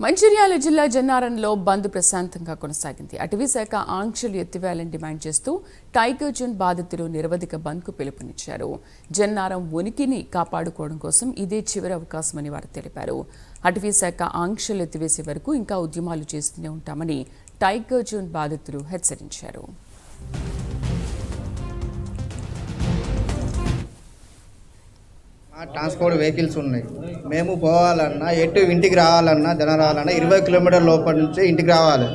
మంచిర్యాల జిల్లా జన్నారంలో బంద్ ప్రశాంతంగా కొనసాగింది. అటవీ శాఖ ఆంక్షలు ఎత్తివేయాలని డిమాండ్ చేస్తూ టైగర్ జోన్ బాధితులు నిరవధిక బంద్కు పిలుపునిచ్చారు. జన్నారం ఉనికిని కాపాడుకోవడం కోసం ఇదే చివరి అవకాశమని వారు తెలిపారు. అటవీ శాఖ ఆంక్షలు ఎత్తివేసే వరకు ఇంకా ఉద్యమాలు చేస్తూనే ఉంటామని టైగర్ జోన్ బాధితులు హెచ్చరించారు. ట్రాన్స్పోర్ట్ వెహికల్స్ ఉన్నాయి. మేము పోవాలన్నా ఎటు ఇంటికి రావాలన్నా జనం రావాలన్నా 20 కిలోమీటర్ల లోపల నుంచి ఇంటికి రావాలి.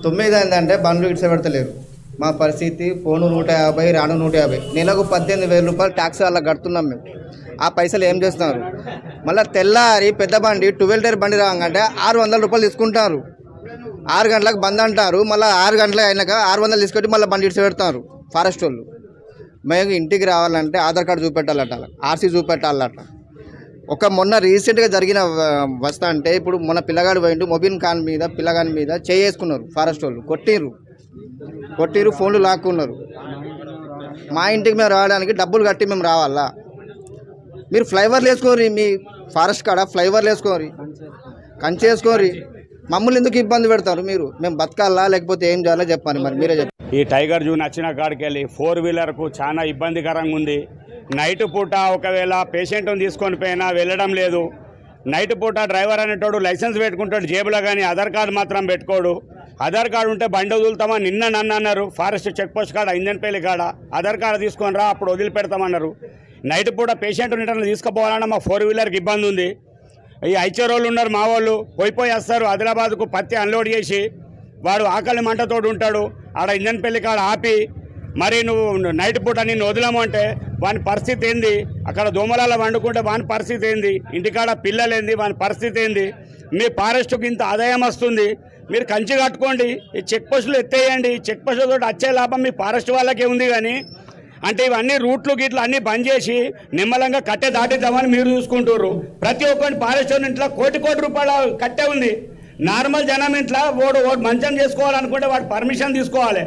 9 అయిందంటే బండ్లు ఇడిచిపెడతలేరు. మా పరిస్థితి పోను 150, రాను 150, నెలకు 18,000 రూపాయలు ట్యాక్స్ అలా కడుతున్నాం మేము. ఆ పైసలు ఏం చేస్తున్నారు? మళ్ళీ తెల్లారి పెద్ద బండి 12 టైర్ బండి రాగానే 600 రూపాయలు తీసుకుంటారు. 6 గంటలకు బంద్ అంటారు. మళ్ళీ 6 గంటలకు అయినాక 600 తీసుకొచ్చి మళ్ళీ బండి ఇడిచిపెడతారు ఫారెస్ట్ వాళ్ళు. మేము ఇంటికి రావాలంటే ఆధార్ కార్డు చూపెట్టాలట, ఆర్సీ చూపెట్టాలట. మొన్న రీసెంట్గా జరిగిన వస్తా అంటే ఇప్పుడు మొన్న పిల్లగాడు పోయిండు, మొబిన్ ఖాన్ మీద పిల్లగాని మీద చేసుకున్నారు ఫారెస్ట్ వాళ్ళు. కొట్టిరు ఫోన్లు లాక్కున్నారు. మా ఇంటికి మేము రావడానికి డబ్బులు కట్టి మేము రావాలా? మీరు ఫ్లైవర్లు వేసుకోరి, మీ ఫారెస్ట్ కాడ ఫ్లైవర్లు వేసుకోరి, కంచి వేసుకోరి. మమ్మల్ని ఎందుకు ఇబ్బంది పెడతారు మీరు? మేము బతకాలా లేకపోతే ఏం చేయాలో చెప్పండి. మరి మీరే చెప్పండి. ఈ టైగర్ జూన్ వచ్చిన కాడికి వెళ్ళి 4-వీలర్కు చాలా ఇబ్బందికరంగా ఉంది. నైట్ పూట ఒకవేళ పేషెంట్ని తీసుకొని పోయినా వెళ్ళడం లేదు. నైట్ పూట డ్రైవర్ అనేటోడు లైసెన్స్ పెట్టుకుంటాడు జేబులో, కానీ ఆధార్ కార్డు మాత్రం పెట్టుకోడు. ఆధార్ కార్డు ఉంటే బండి వదులుతామా నన్ను అన్నారు. ఫారెస్ట్ చెక్ పోస్ట్ కాడ ఇంజన్పల్లి కాడ ఆధార్ కార్డు తీసుకొని రా, అప్పుడు వదిలిపెడతామన్నారు. నైట్ పూట పేషెంట్ రిటర్న్ తీసుకుపోవాలన్నా మా 4-వీలర్కి ఇబ్బంది ఉంది. ఈ ఐచరోళ్ళు ఉన్నారు మా వాళ్ళు, పోయి వస్తారు ఆదిలాబాద్కు పత్తి అన్లోడ్ చేసి. వాడు ఆకలి మంటతోడు ఉంటాడు. ఆడ ఇంజన్ పెళ్లి కాడ ఆపి మరి నువ్వు నైట్ పూట నిన్ను వదిలాము అంటే వాని పరిస్థితి ఏంది? అక్కడ దోమలాల వండుకుంటే వాని పరిస్థితి ఏంది? ఇంటికాడ పిల్లలేంది? వాని పరిస్థితి ఏంది? మీ ఫారెస్ట్కి ఇంత ఆదాయం వస్తుంది, మీరు కంచి కట్టుకోండి, ఈ చెక్ పోస్టులు ఎత్తేయండి. చెక్ పోస్టులతో వచ్చే లాభం మీ ఫారెస్ట్ వాళ్ళకే ఉంది. కానీ అంటే ఇవన్నీ రూట్లు గిట్లు అన్నీ బంద్ చేసి నిమ్మలంగా కట్టె దాటిద్దామని మీరు చూసుకుంటారు. ప్రతి ఒక్కరి ఫారెస్ట్ ఇంట్లో కోటి రూపాయల కట్టె ఉంది. నార్మల్ జనం ఇంట్లో ఓడు మంచం చేసుకోవాలనుకుంటే వాడు పర్మిషన్ తీసుకోవాలి.